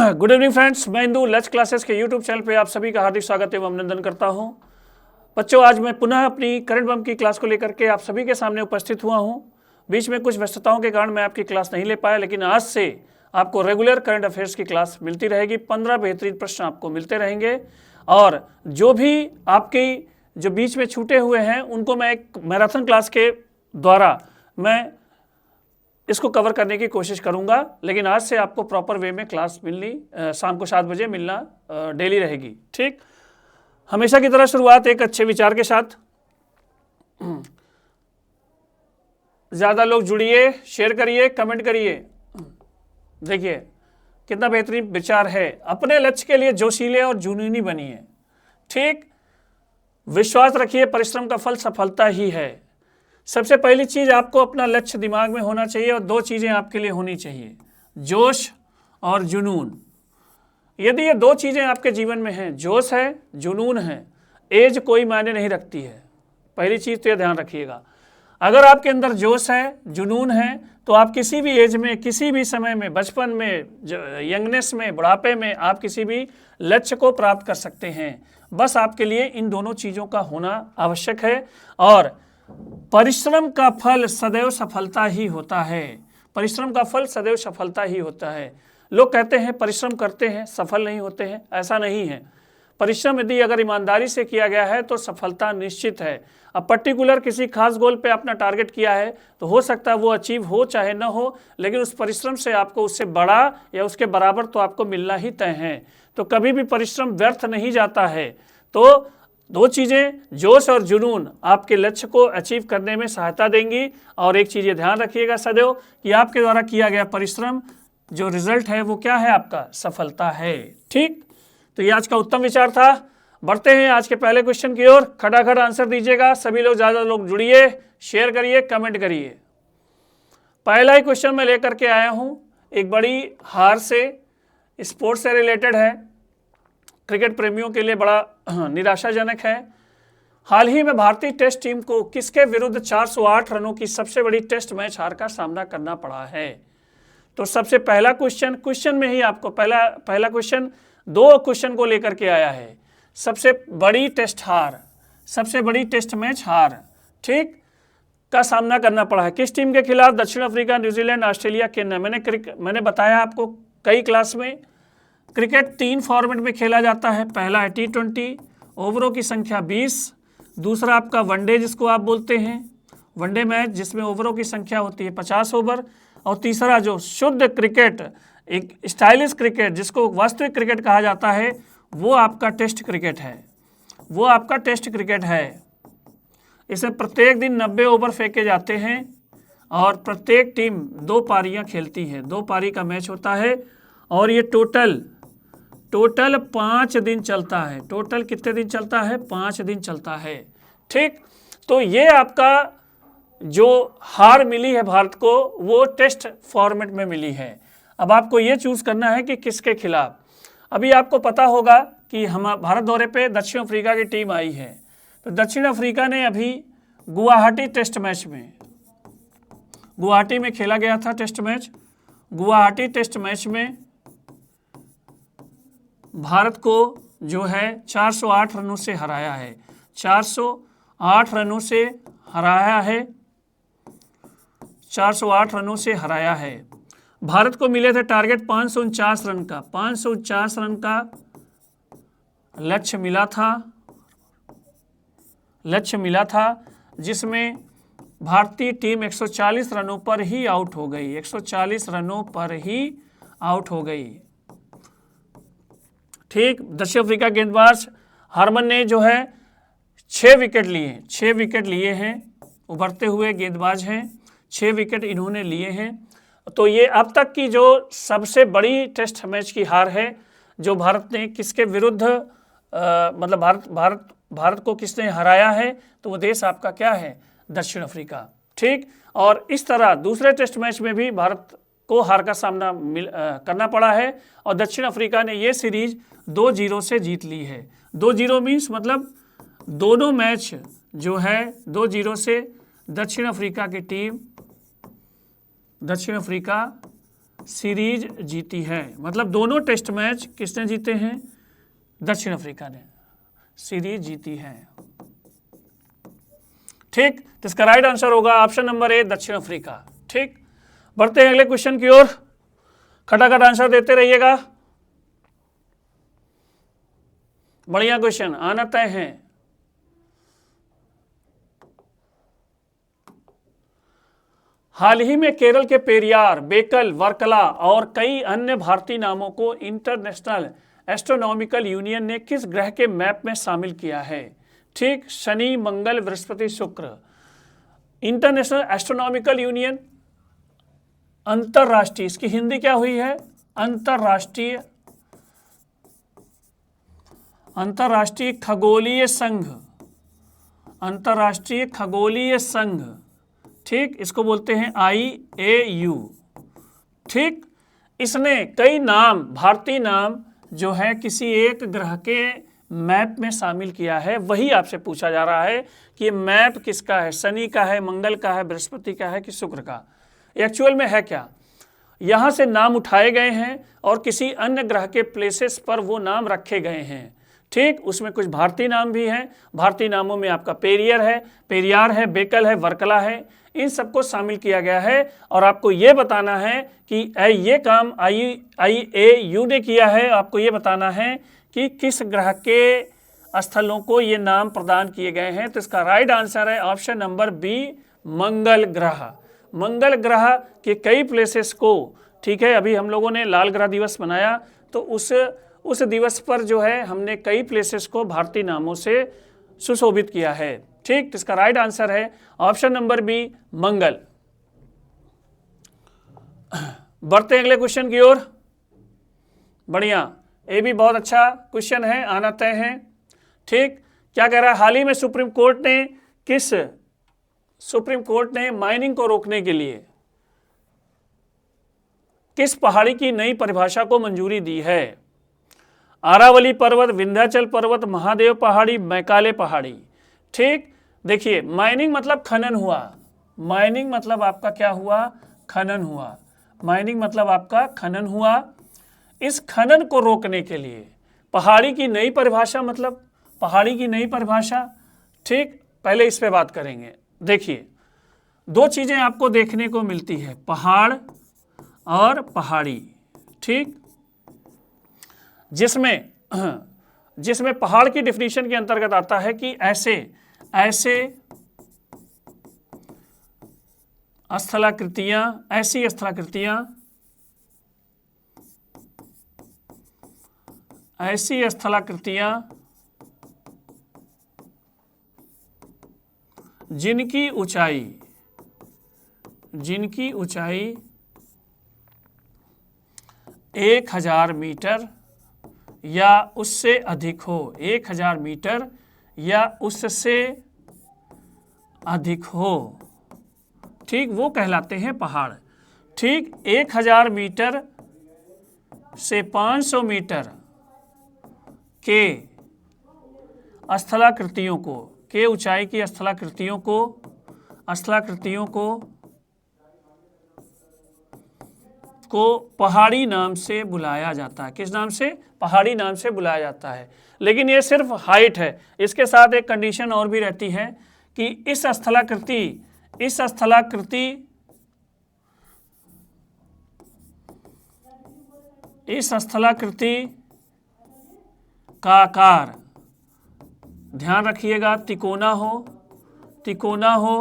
Good evening friends, मैं इंदू लच classes के यूट्यूब चैनल पे आप सभी का हार्दिक स्वागत एवं अभिनंदन करता हूं। बच्चों, आज मैं पुनः अपनी करंट बम की क्लास को लेकर के आप सभी के सामने उपस्थित हुआ हूं। बीच में कुछ व्यस्तताओं के कारण मैं आपकी क्लास नहीं ले पाया, लेकिन आज से आपको रेगुलर करंट अफेयर्स की क्लास मिलती रहेगी। 15 बेहतरीन प्रश्न आपको मिलते रहेंगे और जो भी आपकी जो बीच में छूटे हुए हैं उनको मैं एक मैराथन क्लास के द्वारा मैं इसको कवर करने की कोशिश करूंगा। लेकिन आज से आपको प्रॉपर वे में क्लास मिलनी शाम को 7 बजे मिलना डेली रहेगी। ठीक, हमेशा की तरह शुरुआत एक अच्छे विचार के साथ। ज़्यादा लोग जुड़िए, शेयर करिए, कमेंट करिए। देखिए कितना बेहतरीन विचार है। अपने लक्ष्य के लिए जोशीले और जुनूनी बनिए। ठीक, विश्वास रखिए, परिश्रम का फल सफलता ही है। सबसे पहली चीज़, आपको अपना लक्ष्य दिमाग में होना चाहिए और 2 चीज़ें आपके लिए होनी चाहिए, जोश और जुनून। यदि ये 2 चीज़ें आपके जीवन में हैं, जोश है, जुनून है, एज कोई मायने नहीं रखती है। पहली चीज़ तो ये ध्यान रखिएगा। अगर आपके अंदर जोश है, जुनून है, तो आप किसी भी एज में, किसी भी समय में, बचपन में, यंगनेस में, बुढ़ापे में, आप किसी भी लक्ष्य को प्राप्त कर सकते हैं। बस आपके लिए इन दोनों चीज़ों का होना आवश्यक है। और परिश्रम का फल सदैव सफलता ही होता है। परिश्रम का फल सदैव सफलता ही होता है। लोग कहते हैं परिश्रम करते हैं, सफल नहीं होते हैं। ऐसा नहीं है। परिश्रम यदि अगर ईमानदारी से किया गया है तो सफलता निश्चित है। अब पर्टिकुलर किसी खास गोल पे अपना टारगेट किया है तो हो सकता है वो अचीव हो चाहे ना हो, लेकिन उस परिश्रम से आपको उससे बड़ा या उसके बराबर तो आपको मिलना ही तय है। तो कभी भी परिश्रम व्यर्थ नहीं जाता है। तो 2 चीज़ें, जोश और जुनून, आपके लक्ष्य को अचीव करने में सहायता देंगी। और एक चीज़ ये ध्यान रखिएगा सदैव कि आपके द्वारा किया गया परिश्रम जो रिजल्ट है वो क्या है, आपका सफलता है। ठीक, तो ये आज का उत्तम विचार था। बढ़ते हैं आज के पहले क्वेश्चन की ओर। खटाखट आंसर दीजिएगा सभी लोग, ज़्यादा लोग जुड़िए, शेयर करिए, कमेंट करिए। पहला ही क्वेश्चन मैं लेकर के आया हूँ, एक बड़ी हार से, स्पोर्ट्स से रिलेटेड है, क्रिकेट प्रेमियों के लिए बड़ा निराशाजनक है। हाल ही में भारतीय टेस्ट टीम को किसके विरुद्ध 408 रनों की सबसे बड़ी टेस्ट मैच हार का सामना करना पड़ा है? तो सबसे पहला क्वेश्चन में ही आपको पहला क्वेश्चन 2 क्वेश्चन को लेकर के आया है। सबसे बड़ी टेस्ट हार, सबसे बड़ी टेस्ट मैच हार, ठीक, का सामना करना पड़ा है किस टीम के खिलाफ? दक्षिण अफ्रीका, न्यूजीलैंड, ऑस्ट्रेलिया, केन्या। मैंने बताया आपको कई क्लास में, क्रिकेट 3 फॉर्मेट में खेला जाता है। पहला है T20, ओवरों की संख्या 20। दूसरा आपका वनडे, जिसको आप बोलते हैं वनडे मैच, जिसमें ओवरों की संख्या होती है 50 ओवर। और तीसरा जो शुद्ध क्रिकेट, एक स्टाइलिश क्रिकेट, जिसको वास्तविक क्रिकेट कहा जाता है, वो आपका टेस्ट क्रिकेट है। वो आपका टेस्ट क्रिकेट है। इसमें प्रत्येक दिन 90 ओवर फेंके जाते हैं और प्रत्येक टीम 2 पारियां खेलती है। 2 पारी का मैच होता है और ये टोटल 5 दिन चलता है। टोटल कितने दिन चलता है? 5 दिन चलता है। ठीक, तो ये आपका जो हार मिली है भारत को, वो टेस्ट फॉर्मेट में मिली है। अब आपको ये चूज करना है कि किसके खिलाफ। अभी आपको पता होगा कि हम भारत दौरे पे दक्षिण अफ्रीका की टीम आई है। तो दक्षिण अफ्रीका ने अभी गुवाहाटी टेस्ट मैच में, गुवाहाटी में खेला गया था test match. Guwahati test match में भारत को जो है 408 रनों से हराया है। 408 रनों से हराया है। 408 रनों से हराया है। भारत को मिले थे टारगेट 549 रन का। 549 रन का लक्ष्य मिला था, जिसमें भारतीय टीम 140 रनों पर ही आउट हो गई। 140 रनों पर ही आउट हो गई। ठीक, दक्षिण अफ्रीका गेंदबाज हार्मन ने जो है 6 विकेट लिए हैं। उभरते हुए गेंदबाज हैं, 6 विकेट इन्होंने लिए हैं। तो ये अब तक की जो सबसे बड़ी टेस्ट मैच की हार है, जो भारत ने किसके विरुद्ध मतलब भारत को किसने हराया है, तो वो देश आपका क्या है? दक्षिण अफ्रीका। ठीक, और इस तरह दूसरे टेस्ट मैच में भी भारत को हार का सामना करना पड़ा है और दक्षिण अफ्रीका ने ये सीरीज 2-0 से जीत ली है। 2-0 मीन्स मतलब दोनों मैच जो है 2-0 से दक्षिण अफ्रीका की टीम सीरीज जीती है, मतलब दोनों टेस्ट मैच किसने जीते हैं? दक्षिण अफ्रीका ने सीरीज जीती है। ठीक, तो इसका राइट आंसर होगा ऑप्शन नंबर ए, दक्षिण अफ्रीका। ठीक, बढ़ते हैं अगले क्वेश्चन की ओर, खटाखट आंसर देते रहिएगा, बढ़िया क्वेश्चन आना तय है। हाल ही में केरल के पेरियार, बेकल, वर्कला और कई अन्य भारतीय नामों को इंटरनेशनल एस्ट्रोनॉमिकल यूनियन ने किस ग्रह के मैप में शामिल किया है? ठीक, शनि, मंगल, बृहस्पति, शुक्र। इंटरनेशनल एस्ट्रोनॉमिकल यूनियन अंतरराष्ट्रीय, इसकी हिंदी क्या हुई है? अंतरराष्ट्रीय खगोलीय संघ, अंतरराष्ट्रीय खगोलीय संघ। ठीक, इसको बोलते हैं IAU। ठीक, इसने कई नाम, भारतीय नाम जो है किसी एक ग्रह के मैप में शामिल किया है। वही आपसे पूछा जा रहा है कि ये मैप किसका है, शनि का है, मंगल का है, बृहस्पति का है कि शुक्र का? एक्चुअल में है क्या? यहाँ से नाम उठाए गए हैं और किसी अन्य ग्रह के प्लेसेस पर वो नाम रखे गए हैं। ठीक, उसमें कुछ भारतीय नाम भी हैं। भारतीय नामों में आपका पेरियार है, बेकल है, वर्कला है, इन सबको शामिल किया गया है। और आपको ये बताना है कि ये काम IAU ने किया है। आपको ये बताना है कि किस ग्रह के स्थलों को ये नाम प्रदान किए गए हैं। तो इसका राइट आंसर है ऑप्शन नंबर बी, मंगल ग्रह। मंगल ग्रह के कई प्लेसेस को, ठीक है, अभी हम लोगों ने लाल ग्रह दिवस मनाया, तो उस दिवस पर जो है हमने कई प्लेसेस को भारतीय नामों से सुशोभित किया है। ठीक, तो इसका राइट आंसर है ऑप्शन नंबर बी, मंगल। बढ़ते हैं अगले क्वेश्चन की ओर, बढ़िया, ये भी बहुत अच्छा क्वेश्चन है, आना तय है। ठीक, क्या कह रहा है? हाल ही में सुप्रीम कोर्ट ने माइनिंग को रोकने के लिए किस पहाड़ी की नई परिभाषा को मंजूरी दी है? आरावली पर्वत, विंध्याचल पर्वत, महादेव पहाड़ी, मैकाले पहाड़ी। ठीक, देखिए, माइनिंग मतलब खनन हुआ। माइनिंग मतलब आपका क्या हुआ? खनन हुआ। माइनिंग मतलब आपका खनन हुआ। इस खनन को रोकने के लिए पहाड़ी की नई परिभाषा, मतलब पहाड़ी की नई परिभाषा। ठीक, पहले इस पे बात करेंगे। देखिए, दो चीजें आपको देखने को मिलती है, पहाड़ और पहाड़ी। ठीक, जिसमें पहाड़ की डिफिनीशन के अंतर्गत आता है कि ऐसे स्थलाकृतियां, ऐसी स्थलाकृतियां जिनकी ऊंचाई 1000 मीटर या उससे अधिक हो, 1000 मीटर या उससे अधिक हो, ठीक, वो कहलाते हैं पहाड़। ठीक, 1000 मीटर से 500 मीटर के स्थलाकृतियों को, के ऊंचाई की स्थलाकृतियों को पहाड़ी नाम से बुलाया जाता है। किस नाम से? पहाड़ी नाम से बुलाया जाता है। लेकिन ये सिर्फ हाइट है, इसके साथ एक कंडीशन और भी रहती है कि इस स्थलाकृति का आकार, ध्यान रखिएगा, तिकोना हो,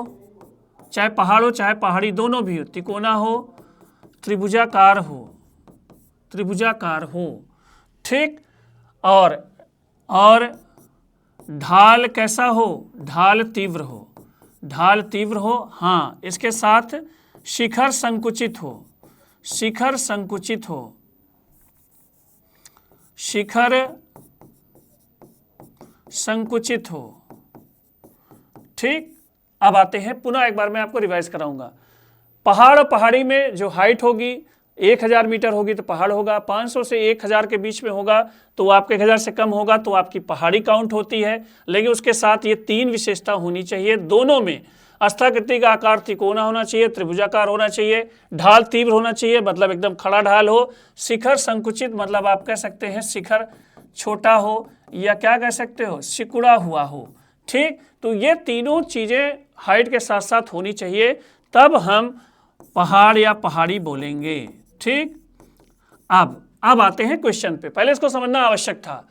चाहे पहाड़ हो चाहे पहाड़ी, दोनों भी हो, तिकोना हो, त्रिभुजाकार हो। ठीक, और ढाल कैसा हो? ढाल तीव्र हो। हाँ, इसके साथ शिखर संकुचित हो। ठीक, अब आते हैं, पुनः एक बार मैं आपको रिवाइज कराऊंगा। पहाड़ और पहाड़ी में जो हाइट होगी 1000 मीटर होगी तो पहाड़ होगा, 500 से 1000 के बीच में होगा तो आपके 1000 से कम होगा तो आपकी पहाड़ी काउंट होती है। लेकिन उसके साथ ये 3 विशेषता होनी चाहिए, दोनों में आस्थाकृति का आकार त्रिकोणा होना चाहिए, त्रिभुजाकार होना चाहिए, ढाल तीव्र होना चाहिए मतलब एकदम खड़ा ढाल हो, शिखर संकुचित मतलब आप कह सकते हैं शिखर छोटा हो, या क्या कह सकते हो सिकुड़ा हुआ हो। ठीक, तो ये तीनों चीज़ें हाइट के साथ साथ होनी चाहिए, तब हम पहाड़ या पहाड़ी बोलेंगे। ठीक, अब आते हैं क्वेश्चन पे। पहले इसको समझना आवश्यक था।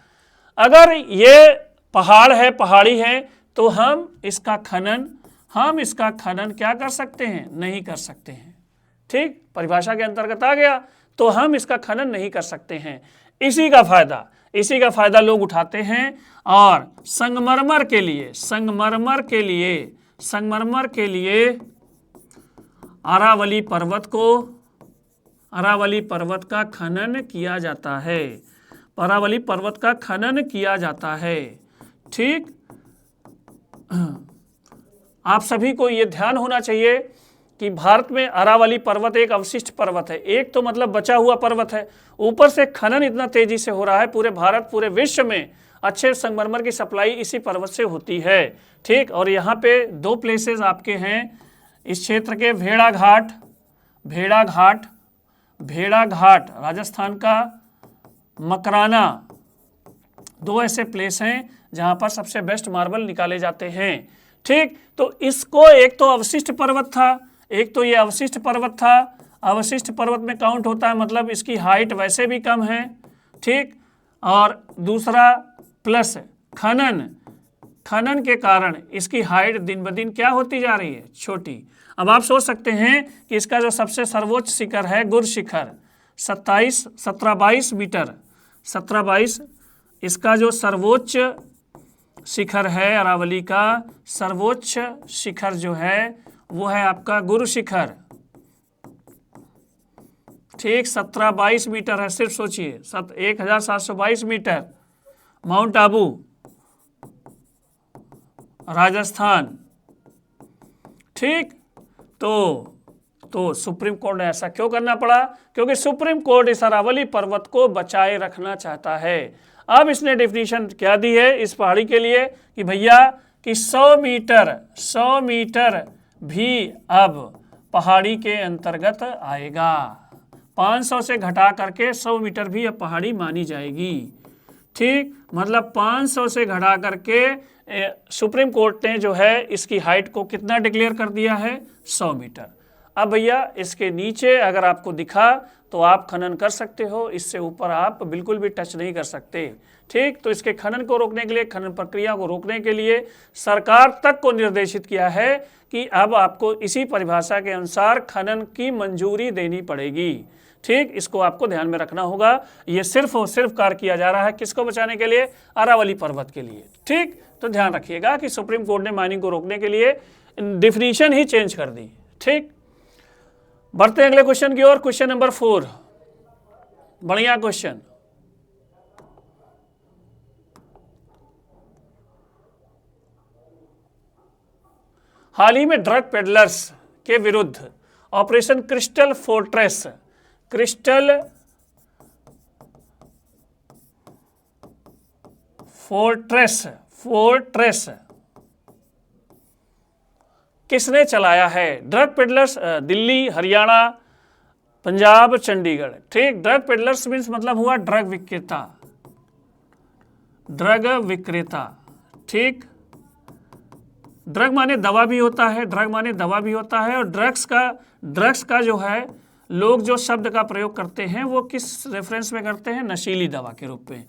अगर ये पहाड़ है, पहाड़ी है, तो हम इसका खनन क्या कर सकते हैं? नहीं कर सकते हैं। ठीक, परिभाषा के अंतर्गत आ गया, तो हम इसका खनन नहीं कर सकते हैं। इसी का फायदा लोग उठाते हैं और संगमरमर के लिए अरावली पर्वत का खनन किया जाता है। अरावली पर्वत का खनन किया जाता है। ठीक, आप सभी को ये ध्यान होना चाहिए कि भारत में अरावली पर्वत एक अवशिष्ट पर्वत है। एक तो मतलब बचा हुआ पर्वत है, ऊपर से खनन इतना तेजी से हो रहा है, पूरे भारत पूरे विश्व में अच्छे संगमरमर की सप्लाई इसी पर्वत से होती है। ठीक, और यहाँ पे 2 प्लेसेस आपके हैं इस क्षेत्र के, भेड़ाघाट राजस्थान का, मकराना, 2 ऐसे प्लेस हैं जहाँ पर सबसे बेस्ट मार्बल निकाले जाते हैं। ठीक, तो इसको एक तो अवशिष्ट पर्वत था, अवशिष्ट पर्वत में काउंट होता है मतलब इसकी हाइट वैसे भी कम है। ठीक, और दूसरा प्लस खनन के कारण इसकी हाइट दिन ब दिन क्या होती जा रही है? छोटी। अब आप सोच सकते हैं कि इसका जो सबसे सर्वोच्च शिखर है गुर शिखर 1722 मीटर, 1722 इसका जो सर्वोच्च शिखर है, अरावली का सर्वोच्च शिखर जो है वो है आपका गुरु शिखर। ठीक, 1722 मीटर है, सिर्फ सोचिए 1722 मीटर। माउंट आबू राजस्थान। ठीक, तो सुप्रीम कोर्ट ने ऐसा क्यों करना पड़ा? क्योंकि सुप्रीम कोर्ट इस अरावली पर्वत को बचाए रखना चाहता है। अब इसने डेफिनेशन क्या दी है इस पहाड़ी के लिए कि भैया कि 100 मीटर भी अब पहाड़ी के अंतर्गत आएगा। 500 से घटा करके 100 मीटर भी अब पहाड़ी मानी जाएगी। ठीक, मतलब 500 से घटा करके सुप्रीम कोर्ट ने जो है इसकी हाइट को कितना डिक्लेयर कर दिया है? 100 मीटर। अब भैया इसके नीचे अगर आपको दिखा तो आप खनन कर सकते हो, इससे ऊपर आप बिल्कुल भी टच नहीं कर सकते। ठीक, तो इसके खनन को रोकने के लिए, खनन प्रक्रिया को रोकने के लिए सरकार तक को निर्देशित किया है कि अब आपको इसी परिभाषा के अनुसार खनन की मंजूरी देनी पड़ेगी। ठीक, इसको आपको ध्यान में रखना होगा। ये सिर्फ और सिर्फ कार्य किया जा रहा है किसको बचाने के लिए? अरावली पर्वत के लिए। ठीक, तो ध्यान रखिएगा कि सुप्रीम कोर्ट ने माइनिंग को रोकने के लिए डिफिनीशन ही चेंज कर दी। ठीक, बढ़ते हैं अगले क्वेश्चन की ओर। क्वेश्चन नंबर 4, बढ़िया क्वेश्चन। हाल ही में ड्रग पेडलर्स के विरुद्ध ऑपरेशन क्रिस्टल फोर्ट्रेस किसने चलाया है? Drug peddlers Delhi, Haryana, Punjab, Chandigarh. ठीक, ड्रग पेडलर्स मीन्स मतलब हुआ ड्रग विक्रेता। ठीक, ड्रग माने दवा भी होता है, और ड्रग्स का जो है लोग जो शब्द का प्रयोग करते हैं वो किस रेफरेंस में करते हैं? नशीली दवा के रूप में।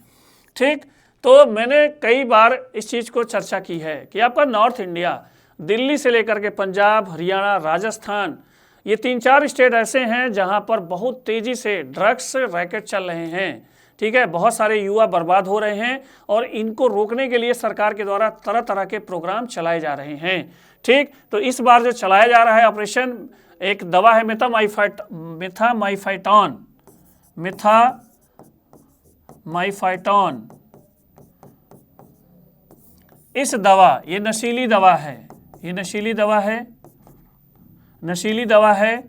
ठीक, तो मैंने कई बार इस चीज़ को चर्चा की है कि आपका नॉर्थ इंडिया, दिल्ली से लेकर के पंजाब, हरियाणा, राजस्थान, ये 3-4 स्टेट ऐसे हैं जहां पर बहुत तेज़ी से ड्रग्स रैकेट चल रहे हैं। ठीक है, बहुत सारे युवा बर्बाद हो रहे हैं और इनको रोकने के लिए सरकार के द्वारा तरह तरह के प्रोग्राम चलाए जा रहे हैं। ठीक, तो इस बार जो चलाया जा रहा है ऑपरेशन, एक दवा है मिथामाइफाइटोन। इस दवा, ये नशीली दवा है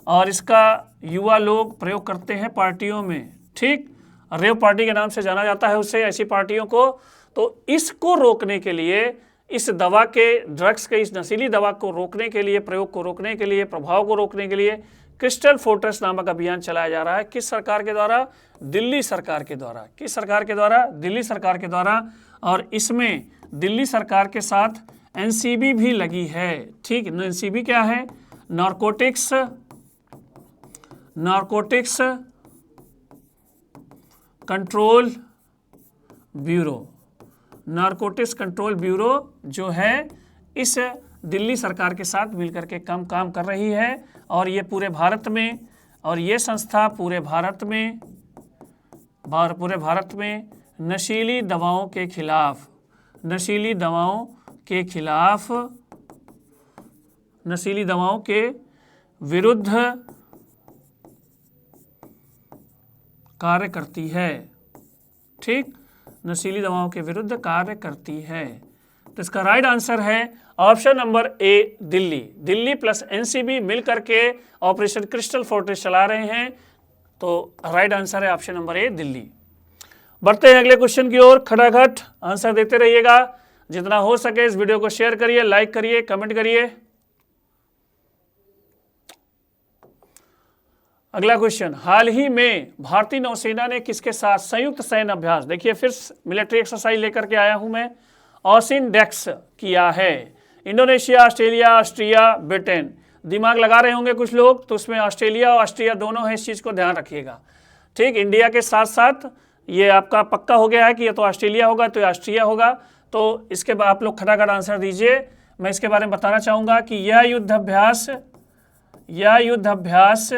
और इसका युवा लोग प्रयोग करते हैं पार्टियों में। ठीक, रेव पार्टी के नाम से जाना जाता है उससे, ऐसी पार्टियों को। तो इसको रोकने के लिए इस दवा के, ड्रग्स के, इस नशीली दवा को रोकने के लिए, प्रयोग को रोकने के लिए, प्रभाव को रोकने के लिए क्रिस्टल फोर्ट्रेस नामक अभियान चलाया जा रहा है। किस सरकार के द्वारा? दिल्ली सरकार के द्वारा। किस सरकार के द्वारा? दिल्ली सरकार के द्वारा। और इसमें दिल्ली सरकार के साथ एनसीबी भी लगी है। ठीक, एनसीबी क्या है? Narcotics control bureau. Narcotics control bureau जो है इस दिल्ली सरकार के साथ मिलकर के काम कर रही है। और ये पूरे भारत में, और ये संस्था पूरे भारत में नशीली दवाओं के खिलाफ, नशीली दवाओं के विरुद्ध कार्य करती है। ठीक, नशीली दवाओं के विरुद्ध कार्य करती है। तो इसका राइट आंसर है option number A, Delhi. Delhi plus NCB मिलकर के ऑपरेशन क्रिस्टल फोर्ट्रेस चला रहे हैं। तो राइट आंसर है ऑप्शन नंबर ए, दिल्ली। बढ़ते हैं अगले क्वेश्चन की ओर। खटाखट आंसर देते रहिएगा, जितना हो सके इस वीडियो को शेयर करिए, लाइक करिए, कमेंट करिए। अगला क्वेश्चन, हाल ही में भारतीय नौसेना ने किसके साथ संयुक्त सैन्य अभ्यास, देखिए फिर मिलिट्री एक्सरसाइज लेकर के आया हूं मैं, ऑसिनडेक्स किया है। Indonesia, Australia, Austria, Britain. दिमाग लगा रहे होंगे कुछ लोग, तो उसमें ऑस्ट्रेलिया और ऑस्ट्रिया दोनों है, इस चीज़ को ध्यान रखिएगा। ठीक, इंडिया के साथ साथ ये आपका पक्का हो गया है कि ये तो ऑस्ट्रेलिया होगा, तो ये ऑस्ट्रिया होगा। तो इसके बाद आप लोग खटाखट आंसर दीजिए। मैं इसके बारे में बताना चाहूँगा कि यह युद्ध अभ्यास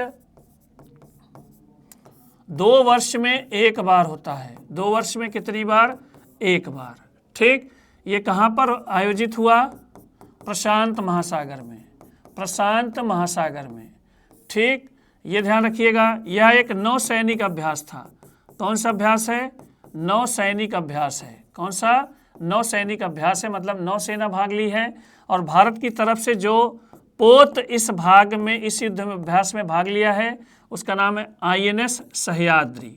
2 वर्ष में एक बार होता है। 2 वर्ष में कितनी बार? एक बार। ठीक, ये कहाँ पर आयोजित हुआ? प्रशांत महासागर में। ठीक, ये ध्यान रखिएगा। यह एक नौसैनिक अभ्यास था। कौन सा अभ्यास है? नौसैनिक अभ्यास है। कौन सा? नौसैनिक अभ्यास है, मतलब नौसेना भाग ली है। और भारत की तरफ से जो पोत इस युद्ध में अभ्यास में भाग लिया है, उसका नाम है INS सह्याद्री।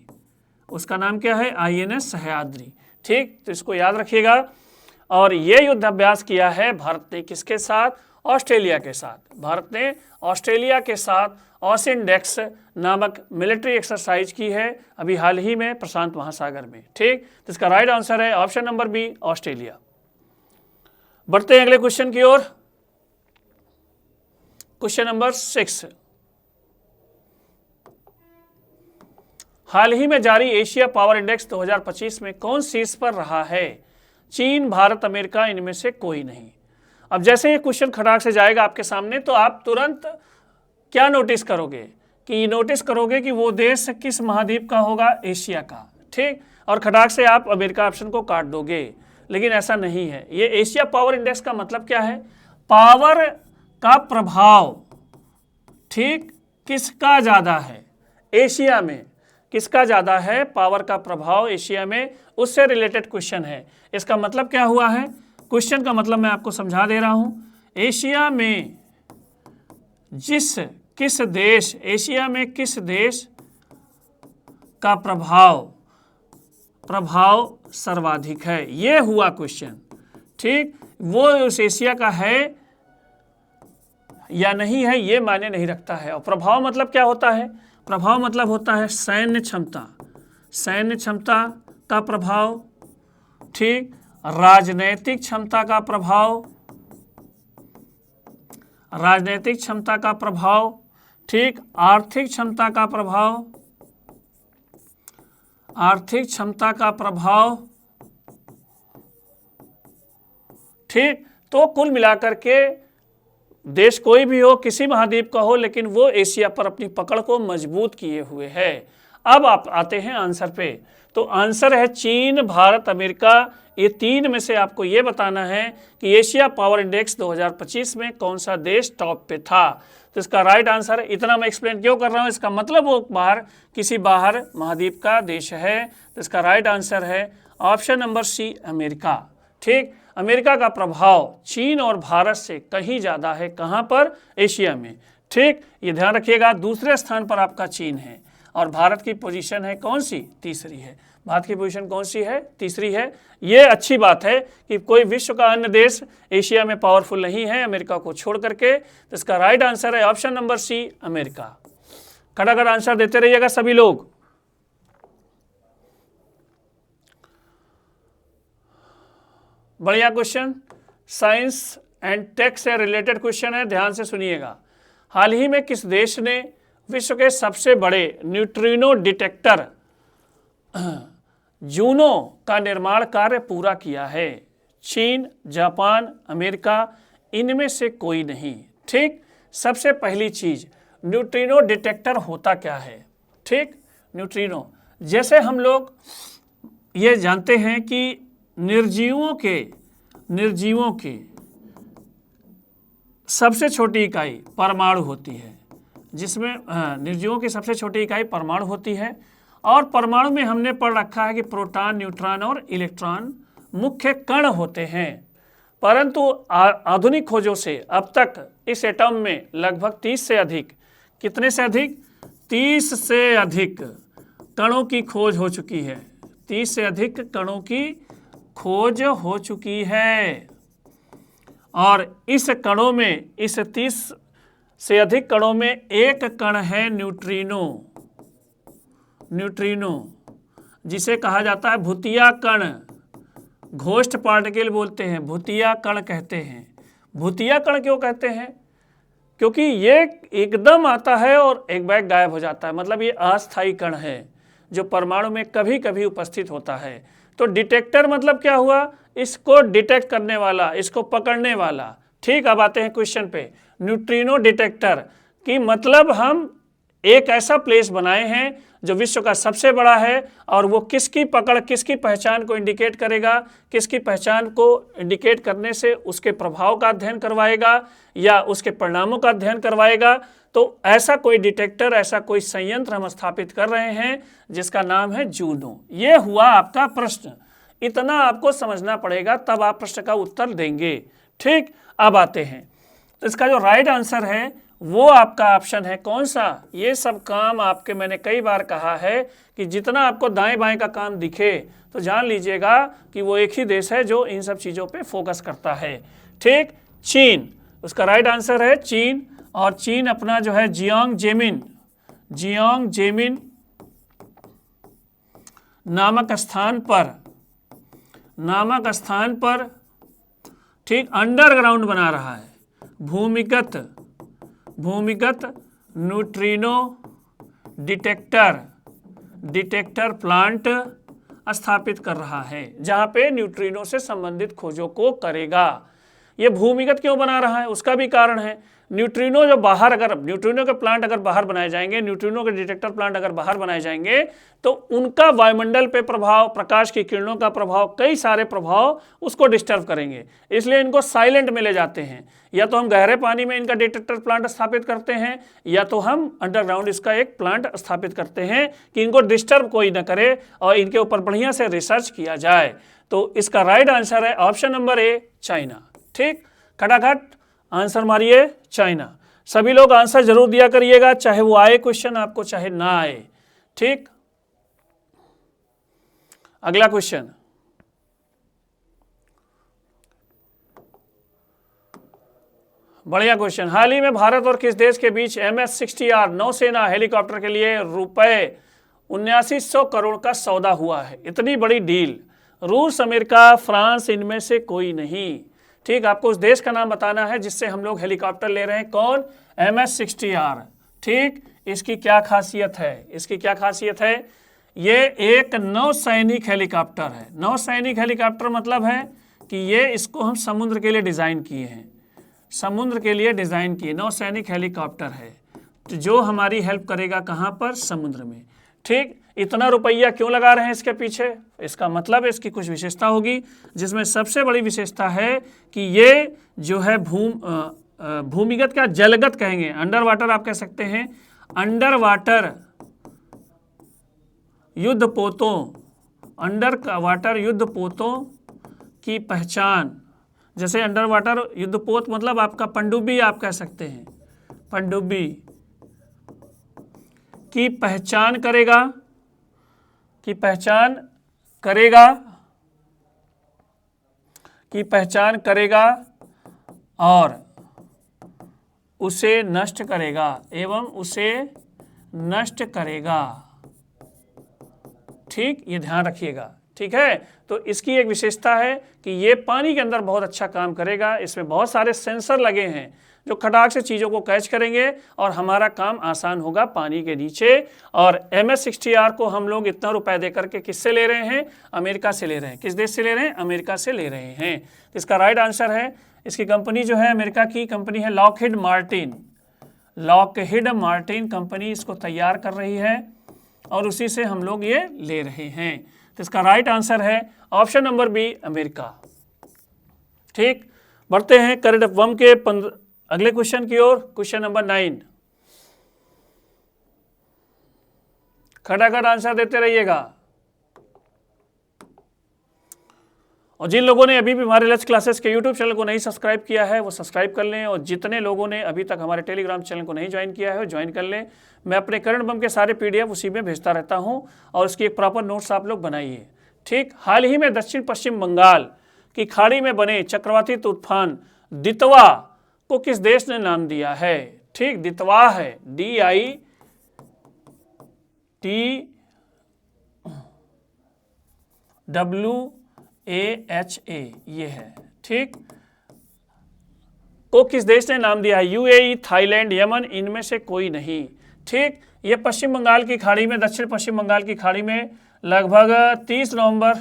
उसका नाम क्या है? INS सह्याद्री। ठीक, तो इसको याद रखिएगा। और ये युद्ध अभ्यास किया है भारत ने किसके साथ? ऑस्ट्रेलिया के साथ। भारत ने ऑस्ट्रेलिया के साथ ऑसिनडेक्स नामक मिलिट्री एक्सरसाइज की है अभी हाल ही में प्रशांत महासागर में। ठीक, तो इसका राइट आंसर है ऑप्शन नंबर बी, ऑस्ट्रेलिया। बढ़ते हैं अगले क्वेश्चन की ओर। क्वेश्चन नंबर 6, हाल ही में जारी एशिया पावर इंडेक्स 2025 में कौन शीर्ष पर रहा है? चीन, भारत, अमेरिका, इनमें से कोई नहीं। अब जैसे ये क्वेश्चन खटाक से जाएगा आपके सामने, तो आप तुरंत क्या नोटिस करोगे कि वो देश किस महाद्वीप का होगा? एशिया का। ठीक, और खटाक से आप अमेरिका ऑप्शन को काट दोगे, लेकिन ऐसा नहीं है। ये एशिया पावर इंडेक्स का मतलब क्या है? पावर का प्रभाव, ठीक, किसका ज़्यादा है एशिया में? किसका ज़्यादा है पावर का प्रभाव एशिया में? उससे रिलेटेड क्वेश्चन है। इसका मतलब क्या हुआ है? क्वेश्चन का मतलब मैं आपको समझा दे रहा हूं। एशिया में एशिया में किस देश का प्रभाव सर्वाधिक है, ये हुआ क्वेश्चन। ठीक, वो उस एशिया का है या नहीं है, ये मायने नहीं रखता है। और प्रभाव मतलब क्या होता है? प्रभाव मतलब होता है सैन्य क्षमता का प्रभाव। ठीक, राजनैतिक क्षमता का प्रभाव। ठीक, आर्थिक क्षमता का प्रभाव। ठीक, तो कुल मिलाकर के देश कोई भी हो, किसी महाद्वीप का हो, लेकिन वो एशिया पर अपनी पकड़ को मजबूत किए हुए है। अब आप आते हैं आंसर पे। तो आंसर है चीन, भारत, अमेरिका। ये 3 में से आपको ये बताना है कि एशिया पावर इंडेक्स 2025 में कौन सा देश टॉप पे था। तो इसका राइट आंसर है, इतना मैं एक्सप्लेन क्यों कर रहा हूँ, इसका मतलब वो किसी बाहर महाद्वीप का देश है। तो इसका राइट आंसर है ऑप्शन नंबर सी, अमेरिका। ठीक, अमेरिका का प्रभाव चीन और भारत से कहीं ज़्यादा है। कहाँ पर? एशिया में। ठीक, ये ध्यान रखिएगा। दूसरे स्थान पर आपका चीन है। और भारत की पोजीशन है कौन सी? तीसरी है। भारत की पोजीशन कौन सी है? तीसरी है। ये अच्छी बात है कि कोई विश्व का अन्य देश एशिया में पावरफुल नहीं है अमेरिका को छोड़ करके। तो इसका राइट आंसर है ऑप्शन नंबर सी, अमेरिका। खटाखट आंसर देते रहिएगा सभी लोग। बढ़िया क्वेश्चन, साइंस एंड टेक से रिलेटेड क्वेश्चन है, ध्यान से सुनिएगा। हाल ही में किस देश ने विश्व के सबसे बड़े न्यूट्रिनो डिटेक्टर जूनो का निर्माण कार्य पूरा किया है? चीन, जापान, अमेरिका, इनमें से कोई नहीं। ठीक, सबसे पहली चीज न्यूट्रिनो डिटेक्टर होता क्या है? ठीक, न्यूट्रिनो, जैसे हम लोग ये जानते हैं कि निर्जीवों के सबसे छोटी इकाई परमाणु होती है, जिसमें निर्जीवों की सबसे छोटी इकाई परमाणु होती है। और परमाणु में हमने पढ़ रखा है कि प्रोटॉन, न्यूट्रॉन और इलेक्ट्रॉन मुख्य कण होते हैं। परंतु आधुनिक खोजों से अब तक इस एटम में लगभग 30 से अधिक, कितने से अधिक? 30 से अधिक कणों की खोज हो चुकी है। 30 से अधिक कणों की खोज हो चुकी है। और इस कणों में, इस 30 से अधिक कणों में एक कण है न्यूट्रिनो, जिसे कहा जाता है भूतिया कण। घोस्ट पार्टिकल बोलते हैं, भूतिया कण कहते हैं। भूतिया कण क्यों कहते हैं? क्योंकि ये एकदम आता है और एक बैग गायब हो जाता है, मतलब ये अस्थायी कण है जो परमाणु में कभी कभी उपस्थित होता है। तो डिटेक्टर मतलब क्या हुआ? इसको डिटेक्ट करने वाला, इसको पकड़ने वाला। ठीक, अब आते हैं क्वेश्चन पे। न्यूट्रिनो डिटेक्टर की मतलब हम एक ऐसा प्लेस बनाए हैं जो विश्व का सबसे बड़ा है, और वो किसकी पकड़, किसकी पहचान को इंडिकेट करेगा, किसकी पहचान को इंडिकेट करने से उसके प्रभाव का अध्ययन करवाएगा या उसके परिणामों का अध्ययन करवाएगा। तो ऐसा कोई डिटेक्टर, ऐसा कोई संयंत्र हम स्थापित कर रहे हैं जिसका नाम है जूनो। ये हुआ आपका प्रश्न, इतना आपको समझना पड़ेगा, तब आप प्रश्न का उत्तर देंगे। ठीक, अब आते हैं, तो इसका जो राइट आंसर है वो आपका ऑप्शन है कौन सा? ये सब काम आपके, मैंने कई बार कहा है कि जितना आपको दाएं बाएं का काम दिखे तो जान लीजिएगा कि वो एक ही देश है जो इन सब चीज़ों पे फोकस करता है। ठीक, चीन, उसका राइट आंसर है चीन। और चीन अपना जो है जियांग जेमिन नामक स्थान पर ठीक अंडरग्राउंड बना रहा है, भूमिगत न्यूट्रिनो डिटेक्टर प्लांट स्थापित कर रहा है, जहां पे न्यूट्रिनो से संबंधित खोजों को करेगा। ये भूमिगत क्यों बना रहा है? उसका भी कारण है। न्यूट्रिनो जो बाहर, अगर न्यूट्रिनो के प्लांट अगर बाहर बनाए जाएंगे, न्यूट्रिनो के डिटेक्टर प्लांट अगर बाहर बनाए जाएंगे, तो उनका वायुमंडल पे प्रभाव, प्रकाश की किरणों का प्रभाव, कई सारे प्रभाव उसको डिस्टर्ब करेंगे। इसलिए इनको साइलेंट में ले जाते हैं। या तो हम गहरे पानी में इनका डिटेक्टर प्लांट स्थापित करते हैं, या तो हम अंडरग्राउंड इसका एक प्लांट स्थापित करते हैं कि इनको डिस्टर्ब कोई न करे और इनके ऊपर बढ़िया से रिसर्च किया जाए। तो इसका राइट आंसर है ऑप्शन नंबर ए, चाइना। ठीक, खटाखट आंसर मारिए, चाइना। सभी लोग आंसर जरूर दिया करिएगा, चाहे वो आए क्वेश्चन आपको, चाहे ना आए। ठीक, अगला क्वेश्चन, बढ़िया क्वेश्चन। हाल ही में भारत और किस देश के बीच MS-60R नौसेना हेलीकॉप्टर के लिए रुपए 7900 करोड़ का सौदा हुआ है? इतनी बड़ी डील। रूस, अमेरिका, फ्रांस, इनमें से कोई नहीं। ठीक, आपको उस देश का नाम बताना है जिससे हम लोग हेलीकॉप्टर ले रहे हैं। कौन? MS-60R। ठीक, इसकी क्या खासियत है? इसकी क्या खासियत है? ये एक नौसैनिक हेलीकॉप्टर है। नौसैनिक हेलीकॉप्टर मतलब है कि ये, इसको हम समुद्र के लिए डिज़ाइन किए हैं, समुद्र के लिए डिज़ाइन किए, नौसैनिक हेलीकॉप्टर है, तो जो हमारी हेल्प करेगा कहाँ पर? समुद्र में। ठीक, इतना रुपया क्यों लगा रहे हैं इसके पीछे? इसका मतलब इसकी कुछ विशेषता होगी, जिसमें सबसे बड़ी विशेषता है कि ये जो है भूमिगत का, जलगत कहेंगे, अंडर वाटर आप कह सकते हैं, अंडर वाटर युद्धपोतों की पहचान। जैसे अंडर वाटर युद्धपोत मतलब आपका पनडुब्बी आप कह सकते हैं, पनडुब्बी की पहचान करेगा, की पहचान करेगा, की पहचान करेगा और उसे नष्ट करेगा एवं उसे नष्ट करेगा। ठीक, ये ध्यान रखिएगा। ठीक है, तो इसकी एक विशेषता है कि ये पानी के अंदर बहुत अच्छा काम करेगा। इसमें बहुत सारे सेंसर लगे हैं जो खटाक से चीज़ों को कैच करेंगे और हमारा काम आसान होगा पानी के नीचे। और MS-60R को हम लोग इतना रुपए दे करके किससे ले रहे हैं? अमेरिका से ले रहे हैं। किस देश से ले रहे हैं? अमेरिका से ले रहे हैं। तो इसका राइट आंसर है, इसकी कंपनी जो है अमेरिका की कंपनी है Lockheed Martin. Lockheed Martin company इसको तैयार कर रही है और उसी से हम लोग ये ले रहे हैं। तो इसका राइट आंसर है ऑप्शन नंबर बी, अमेरिका। ठीक, बढ़ते हैं करंट अफवाह के अगले क्वेश्चन की ओर। क्वेश्चन नंबर 9, खटाखट आंसर देते रहिएगा। और जिन लोगों ने अभी भी हमारे लक्ष्य क्लासेस के यूट्यूब चैनल को नहीं सब्सक्राइब किया है वो सब्सक्राइब कर लें, और जितने लोगों ने अभी तक हमारे टेलीग्राम चैनल को नहीं ज्वाइन किया है वो ज्वाइन कर लें। मैं अपने करंट बम के सारे PDF उसी में भेजता रहता हूं और उसकी एक प्रॉपर नोट्स आप लोग बनाइए। ठीक, हाल ही में दक्षिण पश्चिम बंगाल की खाड़ी में बने चक्रवाती तूफान दितवा को किस देश ने नाम दिया है? ठीक, दितवा है DITWAHA, ये है। ठीक, को किस देश ने नाम दिया है? UAE, थाईलैंड, यमन, इनमें से कोई नहीं। ठीक, ये पश्चिम बंगाल की खाड़ी में, दक्षिण पश्चिम बंगाल की खाड़ी में लगभग 30 नवंबर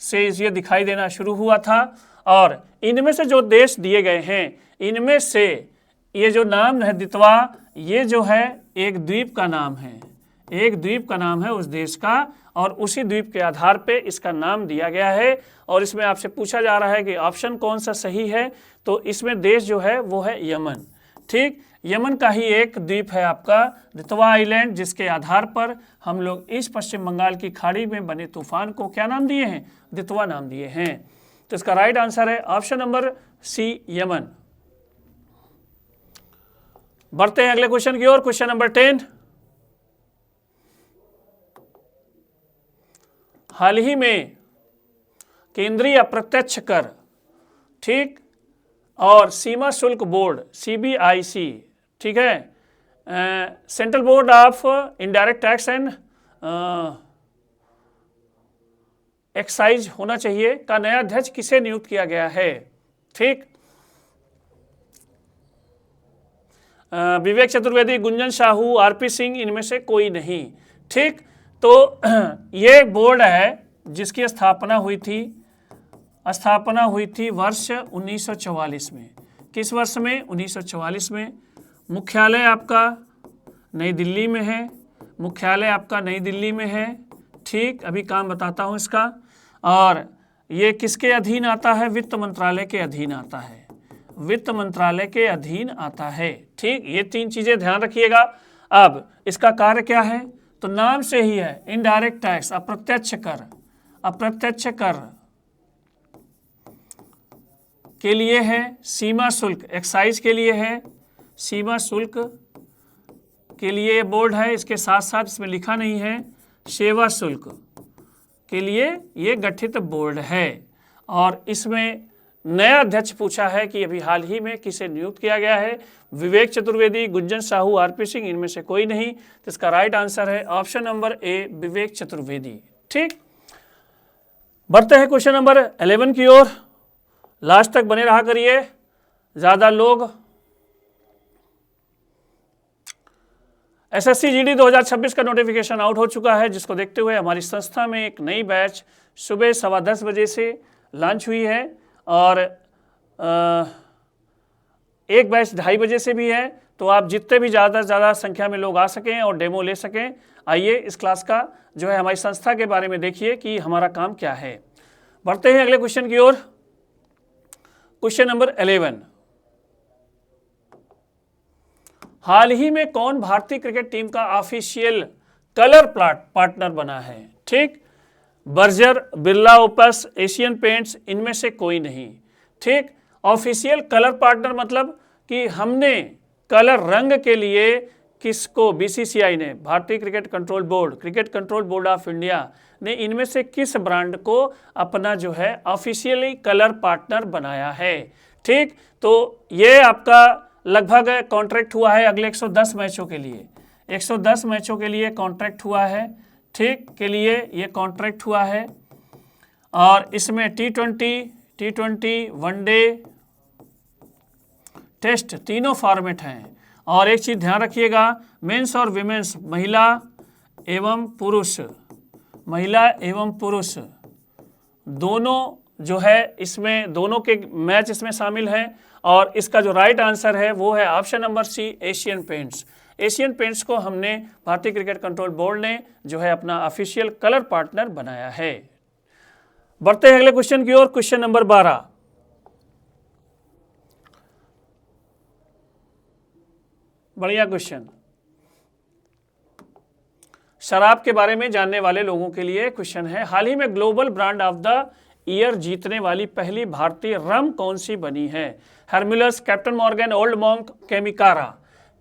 से ये दिखाई देना शुरू हुआ था। और इनमें से जो देश दिए गए हैं, इनमें से ये जो नाम है दितवा, ये जो है एक द्वीप का नाम है, एक द्वीप का नाम है उस देश का, और उसी द्वीप के आधार पे इसका नाम दिया गया है। और इसमें आपसे पूछा जा रहा है कि ऑप्शन कौन सा सही है, तो इसमें देश जो है वो है यमन। ठीक, यमन का ही एक द्वीप है आपका दितवा आइलैंड, जिसके आधार पर हम लोग इस पश्चिम बंगाल की खाड़ी में बने तूफान को क्या नाम दिए हैं? दितवा नाम दिए हैं। तो इसका राइट आंसर है ऑप्शन नंबर सी, यमन। बढ़ते हैं अगले क्वेश्चन की ओर। क्वेश्चन नंबर 10, हाल ही में केंद्रीय अप्रत्यक्ष कर, ठीक, और सीमा शुल्क बोर्ड CBIC, ठीक है, central board of indirect tax and excise होना चाहिए, का नया अध्यक्ष किसे नियुक्त किया गया है? ठीक, विवेक चतुर्वेदी, गुंजन साहू, RP सिंह, इनमें से कोई नहीं। ठीक, तो ये बोर्ड है जिसकी स्थापना हुई थी वर्ष 1944 में। किस वर्ष में? 1944 में। मुख्यालय आपका नई दिल्ली में है, मुख्यालय आपका नई दिल्ली में है। ठीक, अभी काम बताता हूँ इसका। और ये किसके अधीन आता है? वित्त मंत्रालय के अधीन आता है, वित्त मंत्रालय के अधीन आता है। ठीक, ये 3 चीजें ध्यान रखिएगा। अब इसका कार्य क्या है? तो नाम से ही है, इनडायरेक्ट टैक्स, अप्रत्यक्ष कर, अप्रत्यक्ष कर के लिए है, सीमा शुल्क, एक्साइज के लिए है, सीमा शुल्क के लिए ये बोर्ड है। इसके साथ साथ इसमें लिखा नहीं है, सेवा शुल्क के लिए ये गठित बोर्ड है। और इसमें नया अध्यक्ष पूछा है कि अभी हाल ही में किसे नियुक्त किया गया है? विवेक चतुर्वेदी, गुंजन साहू, RP सिंह, इनमें से कोई नहीं। तो इसका राइट आंसर है ऑप्शन नंबर ए, विवेक चतुर्वेदी। ठीक, बढ़ते हैं क्वेश्चन नंबर 11 की ओर। लास्ट तक बने रहा करिए। ज्यादा लोग SSC GD 2026 का नोटिफिकेशन आउट हो चुका है, जिसको देखते हुए हमारी संस्था में एक नई बैच सुबह 10:15 बजे से लॉन्च हुई है और एक बैच 2:30 बजे से भी है। तो आप जितने भी ज़्यादा से ज़्यादा संख्या में लोग आ सकें और डेमो ले सकें, आइए इस क्लास का जो है हमारी संस्था के बारे में देखिए कि हमारा काम क्या है। बढ़ते हैं अगले क्वेश्चन की ओर। क्वेश्चन नंबर 11, हाल ही में कौन भारतीय क्रिकेट टीम का ऑफिशियल कलर पार्टनर बना है? ठीक, Berger, Birla opus, Asian paints, इनमें से कोई नहीं। ठीक, ऑफिशियल कलर पार्टनर मतलब कि हमने कलर रंग के लिए किसको बीसीसीआई ने, भारतीय cricket control board, cricket control board of India ने इनमें से किस ब्रांड को अपना जो है ऑफिशियली कलर पार्टनर बनाया है। ठीक, तो ये आपका लगभग कॉन्ट्रैक्ट हुआ है अगले 110 मैचों के लिए, 110 मैचों के लिए कॉन्ट्रैक्ट हुआ है। ठीक, के लिए ये कॉन्ट्रैक्ट हुआ है और इसमें टी20 वनडे टेस्ट तीनों फॉर्मेट हैं। और एक चीज़ ध्यान रखिएगा, मेंस और विमेंस, महिला एवं पुरुष दोनों जो है इसमें, दोनों के मैच इसमें शामिल हैं। और इसका जो राइट आंसर है वो है option number C, Asian Paints. Asian Paints को हमने भारतीय क्रिकेट कंट्रोल बोर्ड ने जो है अपना ऑफिशियल कलर पार्टनर बनाया है। बढ़ते हैं अगले क्वेश्चन की ओर, क्वेश्चन नंबर 12। बढ़िया क्वेश्चन, शराब के बारे में जानने वाले लोगों के लिए क्वेश्चन है। हाल ही में global brand of the year जीतने वाली पहली भारतीय रम कौन सी बनी है? हर्म्युलस, कैप्टन मॉर्गन, ओल्ड मॉन्क, केमिकारा।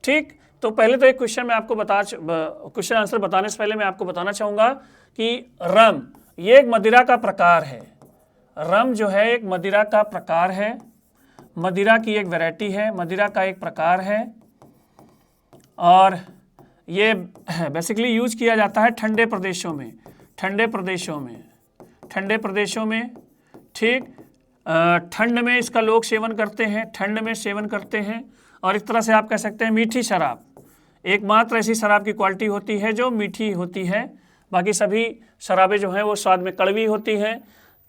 ठीक, तो पहले तो एक क्वेश्चन मैं आपको क्वेश्चन आंसर बताने से पहले मैं आपको बताना चाहूँगा कि रम ये एक मदिरा का प्रकार है। रम जो है एक मदिरा का प्रकार है, मदिरा की एक वैरायटी है, मदिरा का एक प्रकार है और ये बेसिकली यूज किया जाता है ठंडे प्रदेशों में, ठंडे प्रदेशों में। ठीक, ठंड में इसका लोग सेवन करते हैं, ठंड में सेवन करते हैं। और इस तरह से आप कह सकते हैं मीठी शराब, एकमात्र ऐसी शराब की क्वालिटी होती है जो मीठी होती है, बाकी सभी शराबें जो हैं वो स्वाद में कड़वी होती हैं।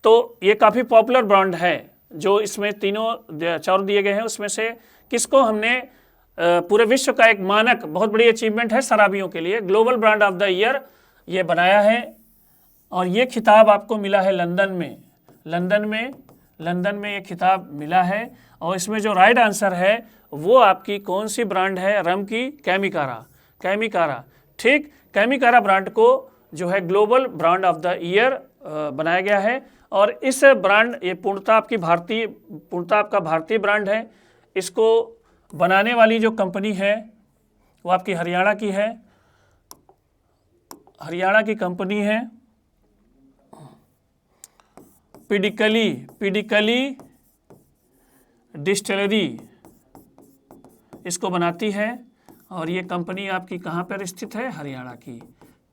तो ये काफ़ी पॉपुलर ब्रांड है। जो इसमें तीनों चार दिए गए हैं उसमें से किसको हमने पूरे विश्व का एक मानक, बहुत बड़ी अचीवमेंट है शराबियों के लिए, global brand of the year ये बनाया है। और ये खिताब आपको मिला है लंदन में ये खिताब मिला है। और इसमें जो राइट आंसर है वो आपकी कौन सी ब्रांड है? रम की केमिकारा। ठीक, केमिकारा ब्रांड को जो है global brand of the year बनाया गया है। और इस ब्रांड, ये पूर्णतः आपका भारतीय ब्रांड है। इसको बनाने वाली जो कंपनी है वो आपकी हरियाणा की कंपनी है, पिडिकली डिस्टिलरी इसको बनाती है। और ये कंपनी आपकी कहाँ पर स्थित है? हरियाणा की।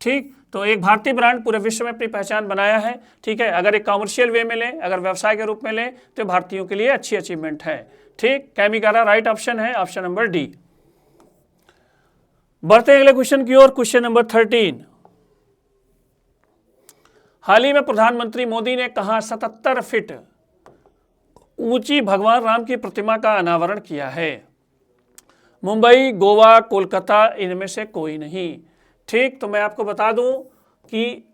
ठीक, तो एक भारतीय ब्रांड पूरे विश्व में अपनी पहचान बनाया है। ठीक है, अगर एक कॉमर्शियल वे में लें, अगर व्यवसाय के रूप में लें तो भारतीयों के लिए अच्छी अचीवमेंट है। ठीक, केमिकारा राइट ऑप्शन है, ऑप्शन नंबर डी। बढ़ते हैं अगले क्वेश्चन की ओर, क्वेश्चन नंबर 13। हाल ही में प्रधानमंत्री मोदी ने कहां 77 फीट ऊंची भगवान राम की प्रतिमा का अनावरण किया है? मुंबई, गोवा, कोलकाता, इनमें से कोई नहीं। ठीक, तो मैं आपको बता दूं कि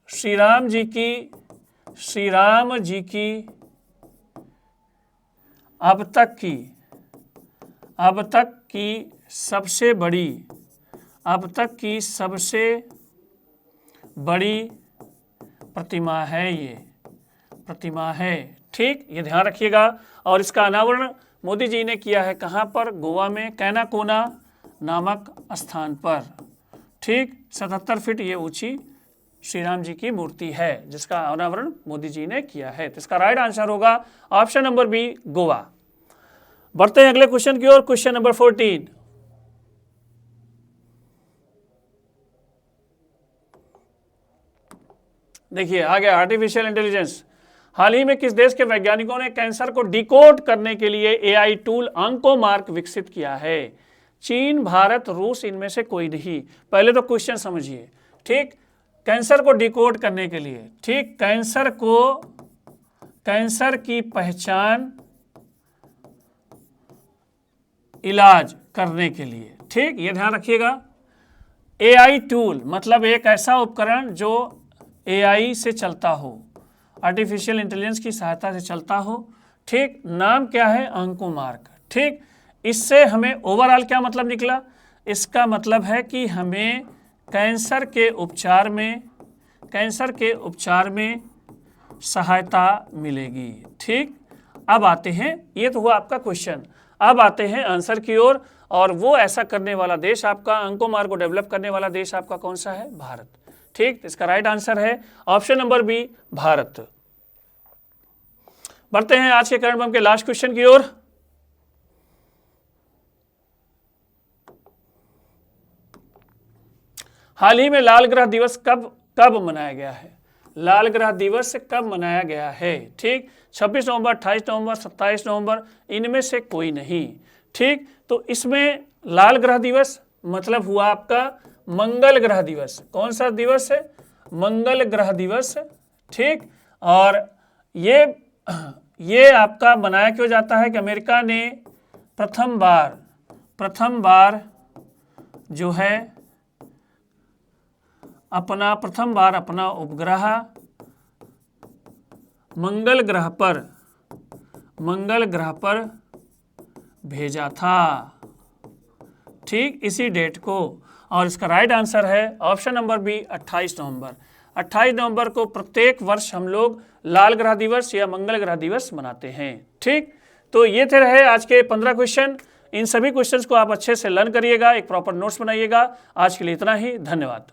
श्री राम जी की अब तक की सबसे बड़ी प्रतिमा है। ठीक, ये ध्यान रखिएगा। और इसका अनावरण मोदी जी ने किया है कहाँ पर? गोवा में कैनाकोना नामक स्थान पर। ठीक, 77 फीट ये ऊंची श्री राम जी की मूर्ति है जिसका अनावरण मोदी जी ने किया है। तो इसका राइट आंसर होगा ऑप्शन नंबर बी, गोवा। बढ़ते हैं अगले क्वेश्चन की ओर, क्वेश्चन नंबर 14। देखिए आ गया आर्टिफिशियल इंटेलिजेंस। हाल ही में किस देश के वैज्ञानिकों ने कैंसर को डिकोड करने के लिए एआई टूल ऑन्कोमार्क विकसित किया है? चीन, भारत, रूस, इनमें से कोई नहीं। पहले तो क्वेश्चन समझिए। ठीक, कैंसर को डिकोड करने के लिए, ठीक, कैंसर की पहचान, इलाज करने के लिए। ठीक, ये ध्यान रखिएगा। एआई टूल मतलब एक ऐसा उपकरण जो एआई से चलता हो, आर्टिफिशियल इंटेलिजेंस की सहायता से चलता हो। ठीक, नाम क्या है? ऑन्कोमार्क। ठीक, इससे हमें ओवरऑल क्या मतलब निकला? इसका मतलब है कि हमें कैंसर के उपचार में सहायता मिलेगी। ठीक, अब आते हैं, ये तो हुआ आपका क्वेश्चन। अब आते हैं आंसर की ओर। और वो ऐसा करने वाला देश आपका, अंकोमार को डेवलप करने वाला देश आपका कौन सा है? भारत। ठीक, तो इसका राइट आंसर है ऑप्शन नंबर बी, भारत। बढ़ते हैं आज के करंट बम के लास्ट क्वेश्चन की ओर। हाल ही में लाल ग्रह दिवस कब मनाया गया है? लाल ग्रह दिवस कब मनाया गया है? ठीक, 26 नवंबर, 28 नवंबर, 27 नवंबर, इनमें से कोई नहीं। ठीक, तो इसमें लाल ग्रह दिवस मतलब हुआ आपका मंगल ग्रह दिवस। कौन सा दिवस है? मंगल ग्रह दिवस। ठीक, और ये आपका मनाया क्यों जाता है कि अमेरिका ने प्रथम बार जो है अपना उपग्रह मंगल ग्रह पर भेजा था। ठीक, इसी डेट को, और इसका राइट आंसर है ऑप्शन नंबर बी, 28 नवंबर। 28 नवंबर को प्रत्येक वर्ष हम लोग लाल ग्रह दिवस या मंगल ग्रह दिवस मनाते हैं। ठीक, तो ये थे रहे आज के 15 क्वेश्चन। इन सभी क्वेश्चंस को आप अच्छे से लर्न करिएगा, एक प्रॉपर नोट्स बनाइएगा। आज के लिए इतना ही, धन्यवाद।